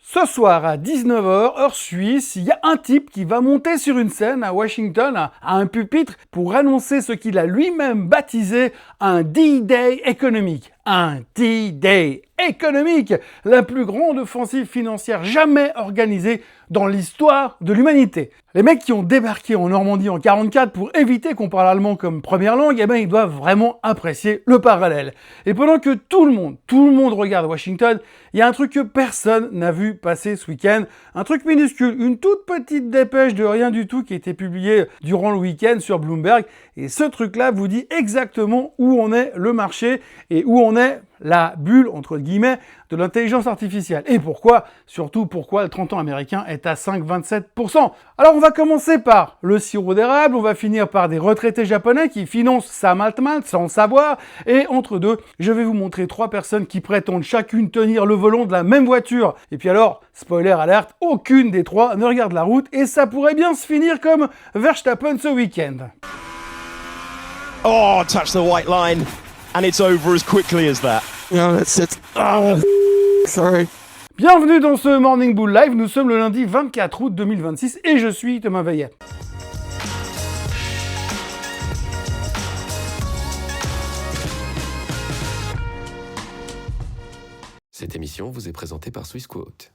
Ce soir à 19 h, heure suisse, il y a un type qui va monter sur une scène à Washington, à un pupitre, pour annoncer ce qu'il a lui-même baptisé un D-Day économique. Un D-Day économique, la plus grande offensive financière jamais organisée dans l'histoire de l'humanité. Les mecs qui ont débarqué en Normandie en 44 pour éviter qu'on parle allemand comme première langue, eh ben ils doivent vraiment apprécier le parallèle. Et pendant que tout le monde regarde Washington, il y a un truc que personne n'a vu passer ce week-end, un truc minuscule, une toute petite dépêche de rien du tout qui a été publiée durant le week-end sur Bloomberg, et ce truc-là vous dit exactement où en est le marché et où en est la bulle, entre guillemets, de l'intelligence artificielle. Et pourquoi, surtout pourquoi le 30 ans américain est à 5,27%. Alors on va commencer par le sirop d'érable, on va finir par des retraités japonais qui financent Sam Altman sans le savoir, et entre deux, je vais vous montrer 3 personnes qui prétendent chacune tenir le volant de la même voiture. Et puis alors, spoiler alerte, aucune des 3 ne regarde la route, et ça pourrait bien se finir comme Verstappen ce week-end. Oh, touch the white line, and it's over as quickly as that. No, that's it. Oh, sorry. Bienvenue dans ce Morning Bull Live, nous sommes le lundi 24 août 2026 et je suis Thomas Veillet. Cette émission vous est présentée par Swissquote.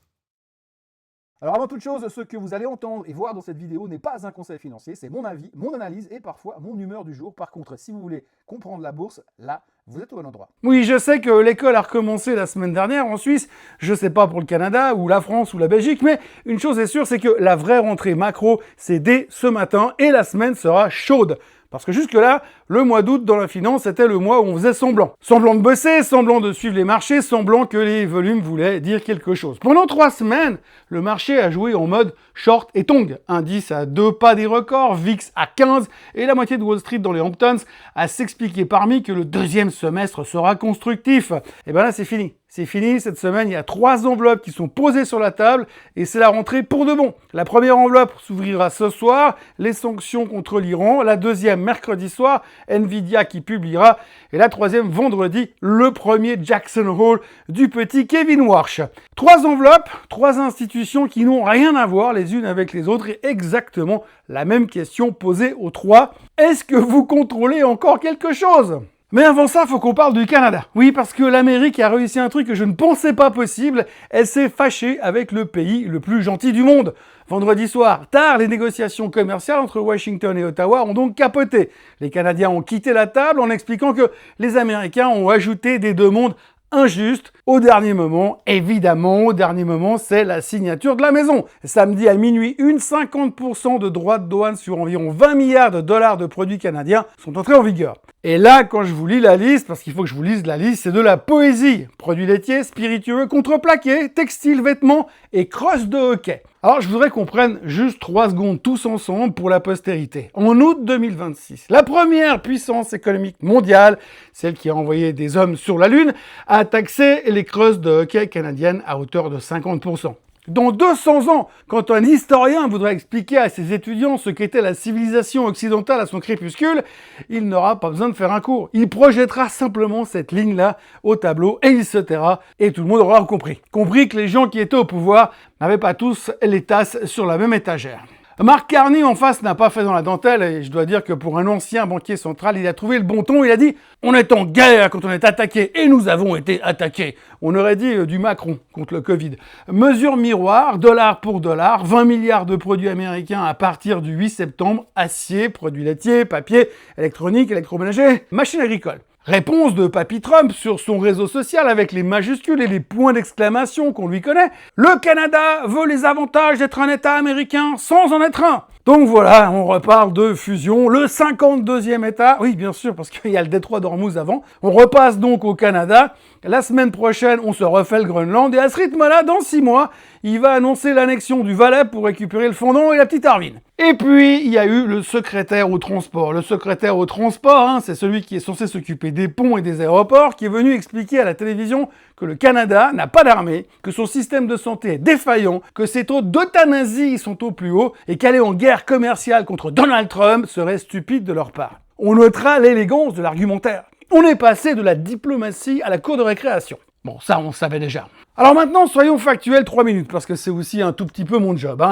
Alors avant toute chose, ce que vous allez entendre et voir dans cette vidéo n'est pas un conseil financier, c'est mon avis, mon analyse et parfois mon humeur du jour. Par contre, si vous voulez comprendre la bourse, là, vous êtes au bon endroit. Oui, je sais que l'école a recommencé la semaine dernière en Suisse, je sais pas pour le Canada, ou la France, ou la Belgique, mais une chose est sûre, c'est que la vraie rentrée macro, c'est dès ce matin, et la semaine sera chaude. Parce que jusque-là, le mois d'août dans la finance, c'était le mois où on faisait semblant. Semblant de bosser, semblant de suivre les marchés, semblant que les volumes voulaient dire quelque chose. Pendant 3 semaines, le marché a joué en mode short et tongue. Indice à 2 pas des records, VIX à 15, et la moitié de Wall Street dans les Hamptons a s'expliqué parmi que le deuxième semestre sera constructif. Et ben là, c'est fini. C'est fini, cette semaine, il y a 3 enveloppes qui sont posées sur la table et c'est la rentrée pour de bon. La première enveloppe s'ouvrira ce soir, les sanctions contre l'Iran. La deuxième, mercredi soir, Nvidia qui publiera. Et la troisième, vendredi, le premier Jackson Hole du petit Kevin Warsh. 3 enveloppes, 3 institutions qui n'ont rien à voir les unes avec les autres et exactement la même question posée aux 3. Est-ce que vous contrôlez encore quelque chose ? Mais avant ça, faut qu'on parle du Canada. Oui, parce que l'Amérique a réussi un truc que je ne pensais pas possible. Elle s'est fâchée avec le pays le plus gentil du monde. Vendredi soir, tard, les négociations commerciales entre Washington et Ottawa ont donc capoté. Les Canadiens ont quitté la table en expliquant que les Américains ont ajouté des demandes injustes au dernier moment. Évidemment, au dernier moment, c'est la signature de la maison. Samedi à minuit, 50% de droits de douane sur environ 20 milliards de dollars de produits canadiens sont entrés en vigueur. Et là, quand je vous lis la liste, parce qu'il faut que je vous lise la liste, c'est de la poésie. Produits laitiers, spiritueux, contreplaqués, textiles, vêtements et crosses de hockey. Alors, je voudrais qu'on prenne juste 3 secondes tous ensemble pour la postérité. En août 2026, la première puissance économique mondiale, celle qui a envoyé des hommes sur la Lune, a taxé les crosses de hockey canadiennes à hauteur de 50%. Dans 200 ans, quand un historien voudrait expliquer à ses étudiants ce qu'était la civilisation occidentale à son crépuscule, il n'aura pas besoin de faire un cours. Il projettera simplement cette ligne-là au tableau et il se taira et tout le monde aura compris. Compris que les gens qui étaient au pouvoir n'avaient pas tous les tasses sur la même étagère. Mark Carney en face n'a pas fait dans la dentelle et je dois dire que pour un ancien banquier central, il a trouvé le bon ton. Il a dit « On est en guerre quand on est attaqué et nous avons été attaqués ». On aurait dit du Macron contre le Covid. Mesure miroir, dollar pour dollar, 20 milliards de produits américains à partir du 8 septembre, acier, produits laitiers, papier, électronique, électroménager, machines agricoles. Réponse de Papy Trump sur son réseau social avec les majuscules et les points d'exclamation qu'on lui connaît. Le Canada veut les avantages d'être un État américain sans en être un. Donc voilà, on reparle de fusion, le 52e État, oui bien sûr parce qu'il y a le détroit d'Ormuz avant, on repasse donc au Canada, la semaine prochaine on se refait le Groenland et à ce rythme-là, dans 6 mois, il va annoncer l'annexion du Valais pour récupérer le Fendon et la petite Arvine. Et puis, il y a eu le secrétaire au transport. Le secrétaire au transport, c'est celui qui est censé s'occuper des ponts et des aéroports, qui est venu expliquer à la télévision que le Canada n'a pas d'armée, que son système de santé est défaillant, que ses taux d'euthanasie sont au plus haut, et qu'aller en guerre commerciale contre Donald Trump serait stupide de leur part. On notera l'élégance de l'argumentaire. On est passé de la diplomatie à la cour de récréation. Bon, ça, on le savait déjà. Alors maintenant, soyons factuels 3 minutes, parce que c'est aussi un tout petit peu mon job.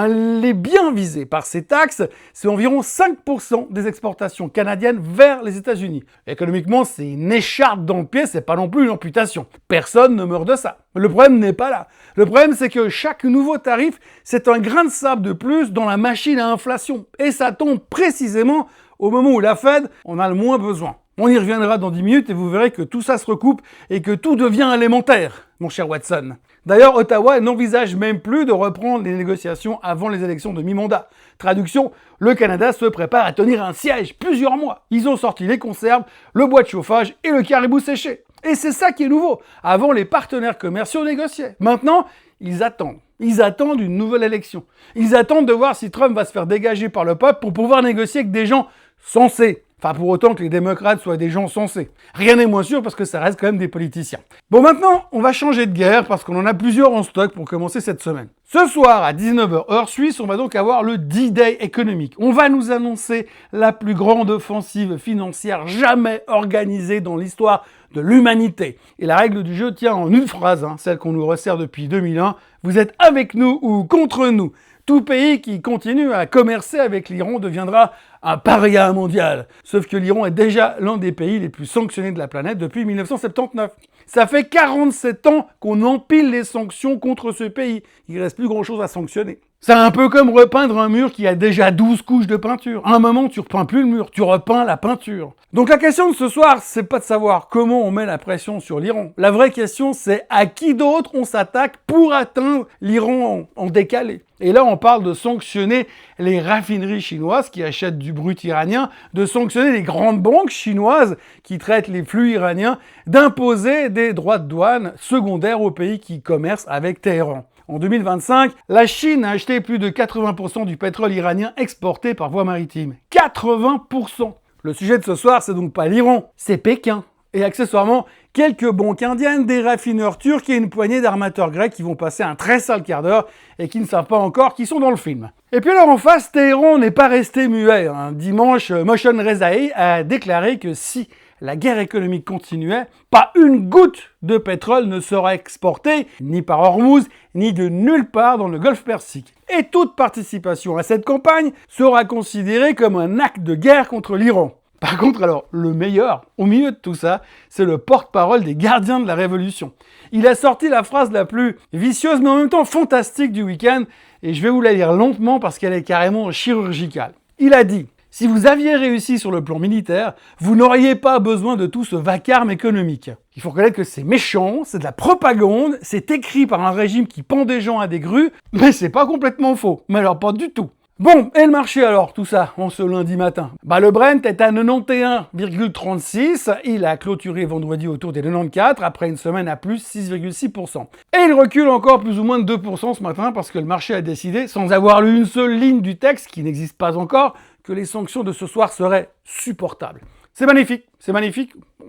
Les biens visés par ces taxes, c'est environ 5% des exportations canadiennes vers les États-Unis. Économiquement, c'est une écharpe dans le pied, c'est pas non plus une amputation. Personne ne meurt de ça. Le problème n'est pas là. Le problème, c'est que chaque nouveau tarif, c'est un grain de sable de plus dans la machine à inflation. Et ça tombe précisément au moment où la Fed en a le moins besoin. On y reviendra dans 10 minutes et vous verrez que tout ça se recoupe et que tout devient élémentaire, mon cher Watson. D'ailleurs, Ottawa n'envisage même plus de reprendre les négociations avant les élections de mi-mandat. Traduction, le Canada se prépare à tenir un siège plusieurs mois. Ils ont sorti les conserves, le bois de chauffage et le caribou séché. Et c'est ça qui est nouveau. Avant, les partenaires commerciaux négociaient. Maintenant, ils attendent. Ils attendent une nouvelle élection. Ils attendent de voir si Trump va se faire dégager par le peuple pour pouvoir négocier avec des gens sensés. Enfin, pour autant que les démocrates soient des gens sensés. Rien n'est moins sûr parce que ça reste quand même des politiciens. Bon, maintenant, on va changer de guerre parce qu'on en a plusieurs en stock pour commencer cette semaine. Ce soir, à 19h heure suisse, on va donc avoir le D-Day économique. On va nous annoncer la plus grande offensive financière jamais organisée dans l'histoire de l'humanité. Et la règle du jeu tient en une phrase, celle qu'on nous resserre depuis 2001. Vous êtes avec nous ou contre nous. Tout pays qui continue à commercer avec l'Iran deviendra un paria mondial. Sauf que l'Iran est déjà l'un des pays les plus sanctionnés de la planète depuis 1979. Ça fait 47 ans qu'on empile les sanctions contre ce pays. Il ne reste plus grand-chose à sanctionner. C'est un peu comme repeindre un mur qui a déjà 12 couches de peinture. À un moment, tu repeins plus le mur, tu repeins la peinture. Donc la question de ce soir, c'est pas de savoir comment on met la pression sur l'Iran. La vraie question, c'est à qui d'autre on s'attaque pour atteindre l'Iran en décalé. Et là, on parle de sanctionner les raffineries chinoises qui achètent du brut iranien, de sanctionner les grandes banques chinoises qui traitent les flux iraniens, d'imposer des droits de douane secondaires aux pays qui commercent avec Téhéran. En 2025, la Chine a acheté plus de 80% du pétrole iranien exporté par voie maritime. 80%! Le sujet de ce soir, c'est donc pas l'Iran, c'est Pékin. Et accessoirement, quelques banques indiennes, des raffineurs turcs et une poignée d'armateurs grecs qui vont passer un très sale quart d'heure et qui ne savent pas encore qu'ils sont dans le film. Et puis alors en face, Téhéran n'est pas resté muet. Dimanche, Mohsen Rezaei a déclaré que si la guerre économique continuait, pas une goutte de pétrole ne sera exportée, ni par Hormuz, ni de nulle part dans le Golfe Persique. Et toute participation à cette campagne sera considérée comme un acte de guerre contre l'Iran. Par contre, alors, le meilleur, au milieu de tout ça, c'est le porte-parole des gardiens de la Révolution. Il a sorti la phrase la plus vicieuse, mais en même temps fantastique du week-end, et je vais vous la lire lentement parce qu'elle est carrément chirurgicale. Il a dit « Si vous aviez réussi sur le plan militaire, vous n'auriez pas besoin de tout ce vacarme économique. » Il faut reconnaître que c'est méchant, c'est de la propagande, c'est écrit par un régime qui pend des gens à des grues, mais c'est pas complètement faux. Mais alors pas du tout. Bon, et le marché alors, tout ça, en ce lundi matin? Le Brent est à 91,36, il a clôturé vendredi autour des 94, après une semaine à plus 6,6%. Et il recule encore plus ou moins de 2% ce matin, parce que le marché a décidé, sans avoir lu une seule ligne du texte, qui n'existe pas encore, que les sanctions de ce soir seraient supportables. C'est magnifique,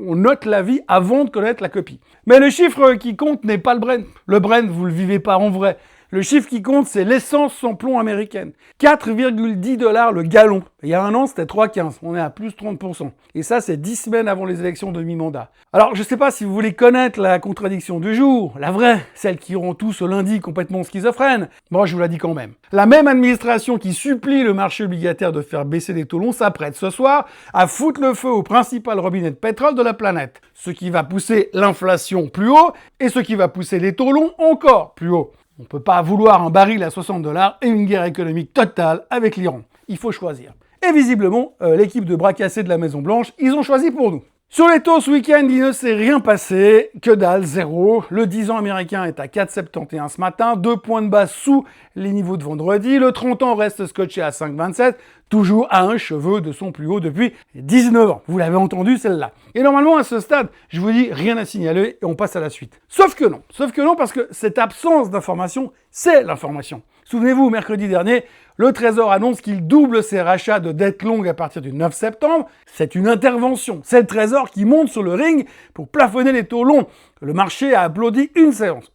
on note la vie avant de connaître la copie. Mais le chiffre qui compte n'est pas le Brent. Le Brent, vous le vivez pas en vrai. Le chiffre qui compte, c'est l'essence sans plomb américaine. 4,10$ le gallon. Il y a un an, c'était 3,15. On est à plus 30%. Et ça, c'est 10 semaines avant les élections de mi-mandat. Alors, je sais pas si vous voulez connaître la contradiction du jour, la vraie, celle qui rend tout ce lundi complètement schizophrène. Moi, je vous la dis quand même. La même administration qui supplie le marché obligataire de faire baisser les taux longs s'apprête ce soir à foutre le feu au principal robinet de pétrole de la planète. Ce qui va pousser l'inflation plus haut et ce qui va pousser les taux longs encore plus haut. On ne peut pas vouloir un baril à 60$ et une guerre économique totale avec l'Iran. Il faut choisir. Et visiblement, l'équipe de bras cassés de la Maison-Blanche, ils ont choisi pour nous. Sur les taux ce week-end, il ne s'est rien passé, que dalle, zéro. Le 10 ans américain est à 4,71 ce matin, 2 points de base sous les niveaux de vendredi. Le 30 ans reste scotché à 5,27, toujours à un cheveu de son plus haut depuis 19 ans. Vous l'avez entendu, celle-là. Et normalement, à ce stade, je vous dis rien à signaler et on passe à la suite. Sauf que non, parce que cette absence d'information, c'est l'information. Souvenez-vous, mercredi dernier, le Trésor annonce qu'il double ses rachats de dettes longues à partir du 9 septembre. C'est une intervention. C'est le Trésor qui monte sur le ring pour plafonner les taux longs. Le marché a applaudi une séance.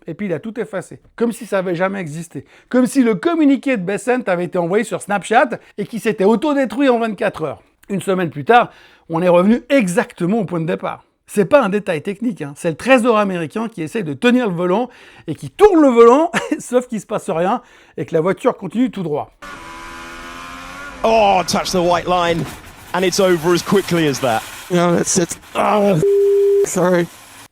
Et puis il a tout effacé. Comme si ça n'avait jamais existé. Comme si le communiqué de Bessent avait été envoyé sur Snapchat et qui s'était autodétruit en 24 heures. Une semaine plus tard, on est revenu exactement au point de départ. C'est pas un détail technique, hein. C'est le Trésor américain qui essaye de tenir le volant et qui tourne le volant, sauf qu'il se passe rien et que la voiture continue tout droit. Oh, touch the white line, and it's over as quickly as that. No, that's it. Sorry.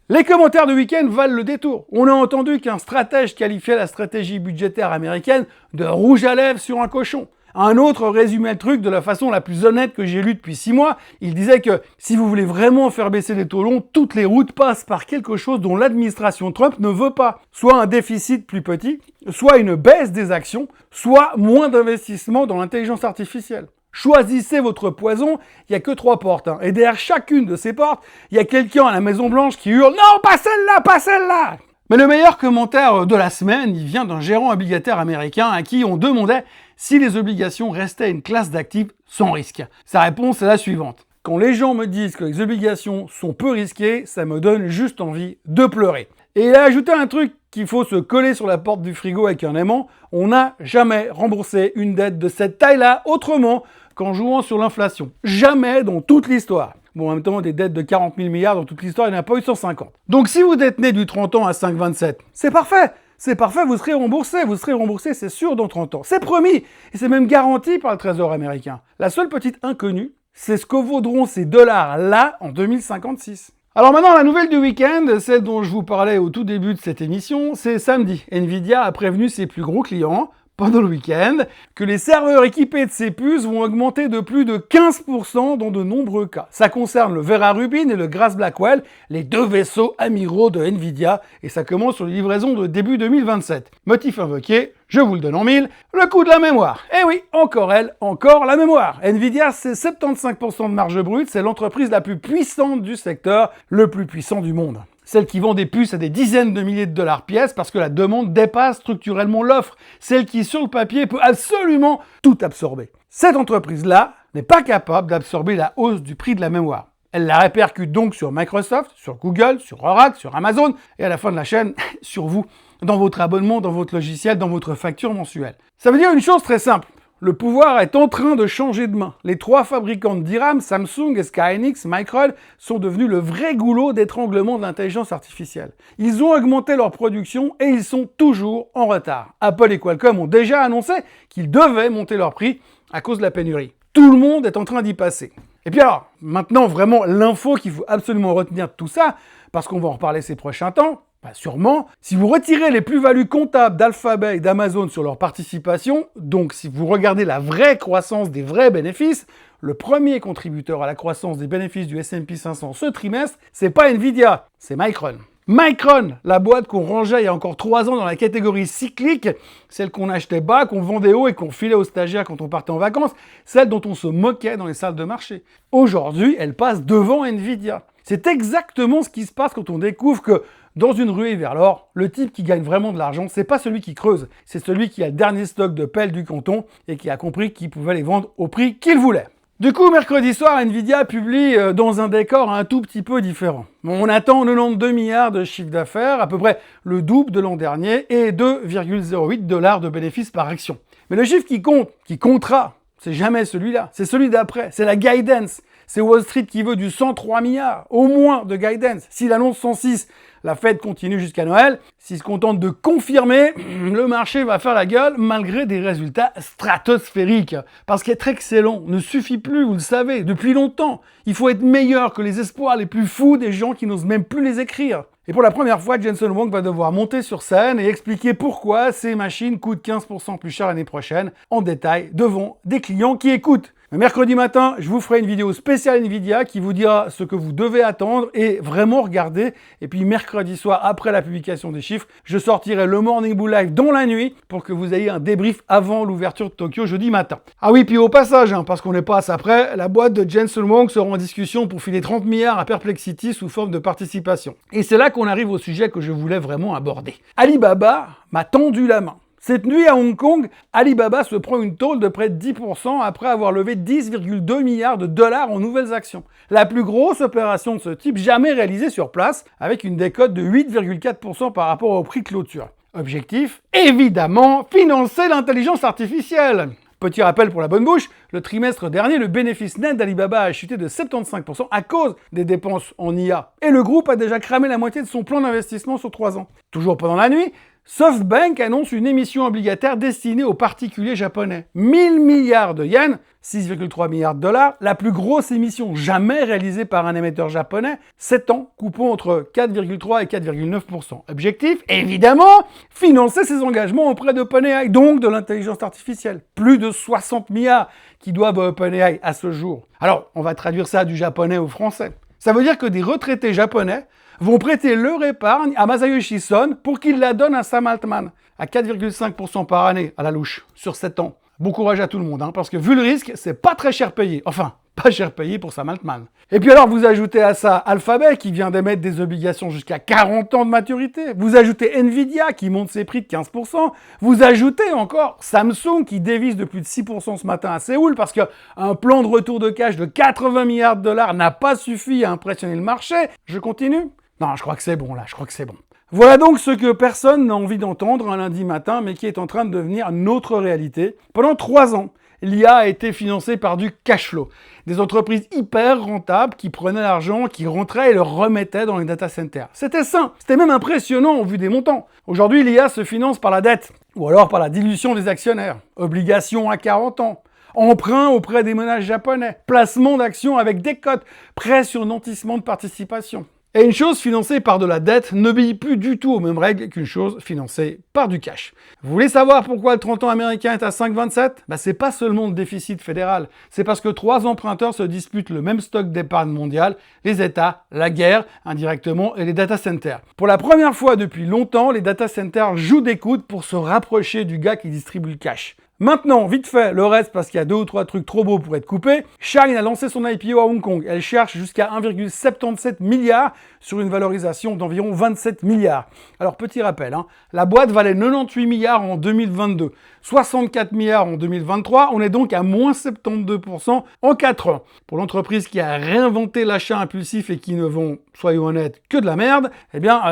Les commentaires de week-end valent le détour. On a entendu qu'un stratège qualifiait la stratégie budgétaire américaine de rouge à lèvres sur un cochon. Un autre résumait le truc de la façon la plus honnête que j'ai lue depuis 6 mois. Il disait que si vous voulez vraiment faire baisser les taux longs, toutes les routes passent par quelque chose dont l'administration Trump ne veut pas. Soit un déficit plus petit, soit une baisse des actions, soit moins d'investissement dans l'intelligence artificielle. Choisissez votre poison, il n'y a que 3 portes. Et derrière chacune de ces portes, il y a quelqu'un à la Maison-Blanche qui hurle « Non, pas celle-là, pas celle-là !» Mais le meilleur commentaire de la semaine, il vient d'un gérant obligataire américain à qui on demandait si les obligations restaient une classe d'actifs sans risque. Sa réponse est la suivante. Quand les gens me disent que les obligations sont peu risquées, ça me donne juste envie de pleurer. Et il a ajouté un truc qu'il faut se coller sur la porte du frigo avec un aimant. On n'a jamais remboursé une dette de cette taille-là autrement qu'en jouant sur l'inflation. Jamais dans toute l'histoire. Bon, en même temps, des dettes de 40 000 milliards dans toute l'histoire, il n'y en a pas eu 150. Donc si vous détenez du 30 ans à 5,27, c'est parfait. C'est parfait, vous serez remboursé, c'est sûr, dans 30 ans. C'est promis, et c'est même garanti par le Trésor américain. La seule petite inconnue, c'est ce que vaudront ces dollars-là en 2056. Alors maintenant, la nouvelle du week-end, celle dont je vous parlais au tout début de cette émission, c'est samedi. Nvidia a prévenu ses plus gros clients, pendant le week-end, que les serveurs équipés de ces puces vont augmenter de plus de 15% dans de nombreux cas. Ça concerne le Vera Rubin et le Grace Blackwell, les 2 vaisseaux amiraux de Nvidia, et ça commence sur les livraisons de début 2027. Motif invoqué, je vous le donne en 1000, le coût de la mémoire. Eh oui, encore elle, encore la mémoire. Nvidia, c'est 75% de marge brute, c'est l'entreprise la plus puissante du secteur, le plus puissant du monde. Celle qui vend des puces à des dizaines de milliers de dollars pièce parce que la demande dépasse structurellement l'offre. Celle qui, sur le papier, peut absolument tout absorber. Cette entreprise-là n'est pas capable d'absorber la hausse du prix de la mémoire. Elle la répercute donc sur Microsoft, sur Google, sur Oracle, sur Amazon et à la fin de la chaîne, sur vous, dans votre abonnement, dans votre logiciel, dans votre facture mensuelle. Ça veut dire une chose très simple. Le pouvoir est en train de changer de main. Les 3 fabricants de DRAM, Samsung, SK Hynix, Micron, sont devenus le vrai goulot d'étranglement de l'intelligence artificielle. Ils ont augmenté leur production et ils sont toujours en retard. Apple et Qualcomm ont déjà annoncé qu'ils devaient monter leur prix à cause de la pénurie. Tout le monde est en train d'y passer. Et puis alors, maintenant vraiment l'info qu'il faut absolument retenir de tout ça, parce qu'on va en reparler ces prochains temps, sûrement, si vous retirez les plus-values comptables d'Alphabet et d'Amazon sur leur participation, donc si vous regardez la vraie croissance des vrais bénéfices, le premier contributeur à la croissance des bénéfices du S&P 500 ce trimestre, c'est pas Nvidia, c'est Micron. Micron, la boîte qu'on rangeait il y a encore 3 ans dans la catégorie cyclique, celle qu'on achetait bas, qu'on vendait haut et qu'on filait aux stagiaires quand on partait en vacances, celle dont on se moquait dans les salles de marché. Aujourd'hui, elle passe devant Nvidia. C'est exactement ce qui se passe quand on découvre que dans une ruée vers l'or, le type qui gagne vraiment de l'argent, c'est pas celui qui creuse, c'est celui qui a le dernier stock de pelles du canton et qui a compris qu'il pouvait les vendre au prix qu'il voulait. Du coup, mercredi soir, Nvidia publie dans un décor un tout petit peu différent. On attend 92 milliards de chiffre d'affaires, à peu près le double de l'an dernier, et 2,08 $ de bénéfices par action. Mais le chiffre qui compte, qui comptera, c'est jamais celui-là, c'est celui d'après, c'est la guidance. C'est Wall Street qui veut du 103 milliards, au moins, de guidance. S'il annonce 106, la Fed continue jusqu'à Noël. S'il se contente de confirmer, le marché va faire la gueule malgré des résultats stratosphériques. Parce qu'être excellent ne suffit plus, vous le savez, depuis longtemps. Il faut être meilleur que les espoirs les plus fous des gens qui n'osent même plus les écrire. Et pour la première fois, Jensen Huang va devoir monter sur scène et expliquer pourquoi ces machines coûtent 15% plus cher l'année prochaine, en détail, devant des clients qui écoutent. Mais mercredi matin, je vous ferai une vidéo spéciale Nvidia qui vous dira ce que vous devez attendre et vraiment regarder. Et puis mercredi soir, après la publication des chiffres, je sortirai le Morning Bull Live dans la nuit pour que vous ayez un débrief avant l'ouverture de Tokyo jeudi matin. Ah oui, puis au passage, parce qu'on n'est pas assez après, la boîte de Jensen Huang sera en discussion pour filer 30 milliards à Perplexity sous forme de participation. Et c'est là qu'on arrive au sujet que je voulais vraiment aborder. Alibaba m'a tendu la main. Cette nuit à Hong Kong, Alibaba se prend une tôle de près de 10% après avoir levé 10,2 milliards de dollars en nouvelles actions. La plus grosse opération de ce type jamais réalisée sur place, avec une décote de 8,4% par rapport au prix clôture. Objectif, évidemment, financer l'intelligence artificielle. Petit rappel pour la bonne bouche, le trimestre dernier, le bénéfice net d'Alibaba a chuté de 75% à cause des dépenses en IA. Et le groupe a déjà cramé la moitié de son plan d'investissement sur 3 ans. Toujours pendant la nuit, SoftBank annonce une émission obligataire destinée aux particuliers japonais. 1000 milliards de yens, 6,3 milliards de dollars, la plus grosse émission jamais réalisée par un émetteur japonais, 7 ans, coupons entre 4,3 et 4,9%. Objectif, évidemment, financer ses engagements auprès d'OpenAI, donc de l'intelligence artificielle. Plus de 60 milliards qui doivent à OpenAI à ce jour. Alors, on va traduire ça du japonais au français. Ça veut dire que des retraités japonais vont prêter leur épargne à Masayoshi Son pour qu'il la donne à Sam Altman, à 4,5% par année, à la louche, sur 7 ans. Bon courage à tout le monde, parce que vu le risque, c'est pas très cher payé. Enfin, pas cher payé pour Sam Altman. Et puis alors, vous ajoutez à ça Alphabet, qui vient d'émettre des obligations jusqu'à 40 ans de maturité. Vous ajoutez Nvidia, qui monte ses prix de 15%. Vous ajoutez encore Samsung, qui dévisse de plus de 6% ce matin à Séoul, parce qu'un plan de retour de cash de 80 milliards de dollars n'a pas suffi à impressionner le marché. Je continue ? Non, je crois que c'est bon là, je crois que c'est bon. Voilà donc ce que personne n'a envie d'entendre un lundi matin, mais qui est en train de devenir notre réalité. Pendant 3 ans, l'IA a été financée par du cash flow. Des entreprises hyper rentables qui prenaient l'argent, qui rentraient et le remettaient dans les data centers. C'était sain, c'était même impressionnant au vu des montants. Aujourd'hui, l'IA se finance par la dette, ou alors par la dilution des actionnaires, obligations à 40 ans, emprunt auprès des ménages japonais, placement d'actions avec des cotes, prêts sur nantissement de participation. Et une chose financée par de la dette n'obéit plus du tout aux mêmes règles qu'une chose financée par du cash. Vous voulez savoir pourquoi le 30 ans américain est à 5,27 ? C'est pas seulement le déficit fédéral, c'est parce que 3 emprunteurs se disputent le même stock d'épargne mondiale, les États, la guerre, indirectement, et les data centers. Pour la première fois depuis longtemps, les data centers jouent des coudes pour se rapprocher du gars qui distribue le cash. Maintenant, vite fait, le reste parce qu'il y a 2 ou 3 trucs trop beaux pour être coupés, Shine a lancé son IPO à Hong Kong. Elle cherche jusqu'à 1,77 milliard sur une valorisation d'environ 27 milliards. Alors, petit rappel, la boîte valait 98 milliards en 2022, 64 milliards en 2023, on est donc à moins 72% en 4 ans. Pour l'entreprise qui a réinventé l'achat impulsif et qui ne vend, soyons honnêtes, que de la merde,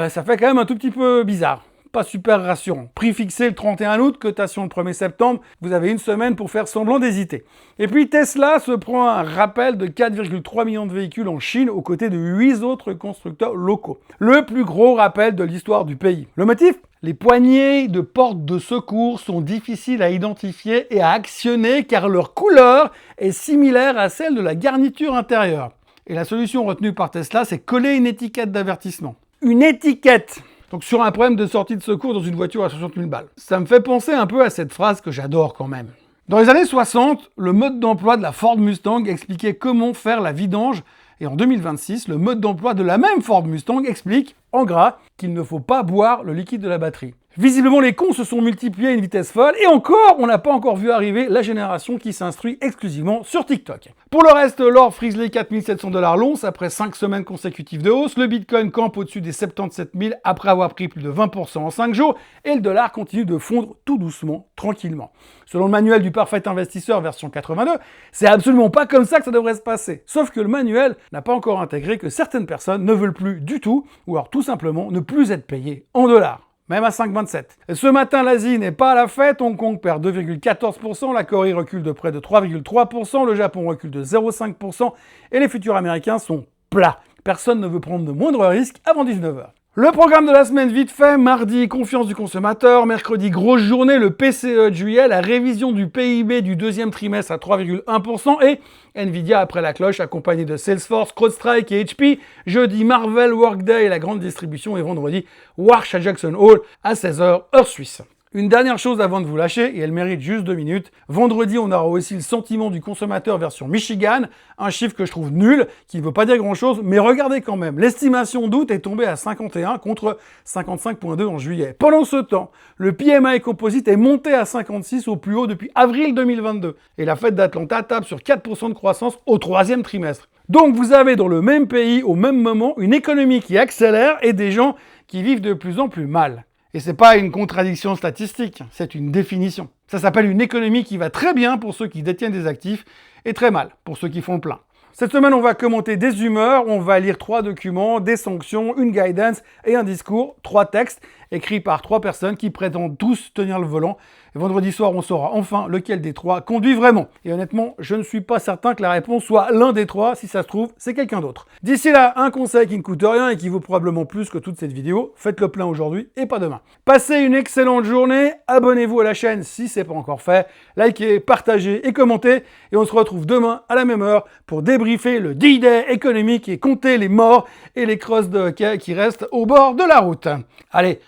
ça fait quand même un tout petit peu bizarre. Pas super rassurant. Prix fixé le 31 août, cotation le 1er septembre, vous avez une semaine pour faire semblant d'hésiter. Et puis Tesla se prend un rappel de 4,3 millions de véhicules en Chine aux côtés de 8 autres constructeurs locaux. Le plus gros rappel de l'histoire du pays. Le motif ? Les poignées de portes de secours sont difficiles à identifier et à actionner car leur couleur est similaire à celle de la garniture intérieure. Et la solution retenue par Tesla, c'est coller une étiquette d'avertissement. Une étiquette ! Donc sur un problème de sortie de secours dans une voiture à 60 000 balles. Ça me fait penser un peu à cette phrase que j'adore quand même. Dans les années 60, le mode d'emploi de la Ford Mustang expliquait comment faire la vidange. Et en 2026, le mode d'emploi de la même Ford Mustang explique, en gras, qu'il ne faut pas boire le liquide de la batterie. Visiblement, les cons se sont multipliés à une vitesse folle, et encore, on n'a pas encore vu arriver la génération qui s'instruit exclusivement sur TikTok. Pour le reste, l'or frise les 4700 $ l'once après 5 semaines consécutives de hausse, le Bitcoin campe au-dessus des 77 000 après avoir pris plus de 20% en 5 jours, et le dollar continue de fondre tout doucement, tranquillement. Selon le manuel du parfait investisseur version 82, c'est absolument pas comme ça que ça devrait se passer. Sauf que le manuel n'a pas encore intégré que certaines personnes ne veulent plus du tout, ou alors tout simplement ne plus être payées en dollars. Même à 5,27. Et ce matin, l'Asie n'est pas à la fête. Hong Kong perd 2,14%, la Corée recule de près de 3,3%, le Japon recule de 0,5% et les futurs américains sont plats. Personne ne veut prendre de moindre risque avant 19h. Le programme de la semaine vite fait, mardi, confiance du consommateur, mercredi, grosse journée, le PCE de juillet, la révision du PIB du deuxième trimestre à 3,1% et Nvidia après la cloche accompagné de Salesforce, CrowdStrike et HP, jeudi Marvel, Workday et la grande distribution et vendredi Warsh à Jackson Hole à 16h heure suisse. Une dernière chose avant de vous lâcher, et elle mérite juste 2 minutes. Vendredi, on aura aussi le sentiment du consommateur version Michigan, un chiffre que je trouve nul, qui ne veut pas dire grand-chose, mais regardez quand même. L'estimation d'août est tombée à 51 contre 55,2 en juillet. Pendant ce temps, le PMI Composite est monté à 56 au plus haut depuis avril 2022. Et la fête d'Atlanta tape sur 4% de croissance au 3e trimestre. Donc vous avez dans le même pays, au même moment, une économie qui accélère et des gens qui vivent de plus en plus mal. Et c'est pas une contradiction statistique, c'est une définition. Ça s'appelle une économie qui va très bien pour ceux qui détiennent des actifs et très mal pour ceux qui font le plein. Cette semaine, on va commenter des humeurs, on va lire 3 documents, des sanctions, une guidance et un discours, 3 textes écrits par 3 personnes qui prétendent tous tenir le volant Et vendredi soir, on saura enfin lequel des trois conduit vraiment. Et honnêtement, je ne suis pas certain que la réponse soit l'un des trois. Si ça se trouve, c'est quelqu'un d'autre. D'ici là, un conseil qui ne coûte rien et qui vaut probablement plus que toute cette vidéo. Faites le plein aujourd'hui et pas demain. Passez une excellente journée. Abonnez-vous à la chaîne si ce n'est pas encore fait. Likez, partagez et commentez. Et on se retrouve demain à la même heure pour débriefer le D-Day économique et compter les morts et les crosses de quai qui restent au bord de la route. Allez,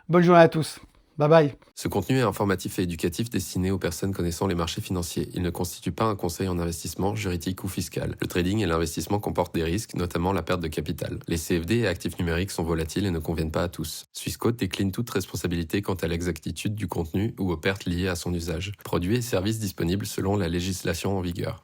bonne journée à tous. Bye bye. Ce contenu est informatif et éducatif destiné aux personnes connaissant les marchés financiers. Il ne constitue pas un conseil en investissement, juridique ou fiscal. Le trading et l'investissement comportent des risques, notamment la perte de capital. Les CFD et actifs numériques sont volatiles et ne conviennent pas à tous. Swissquote décline toute responsabilité quant à l'exactitude du contenu ou aux pertes liées à son usage. Produits et services disponibles selon la législation en vigueur.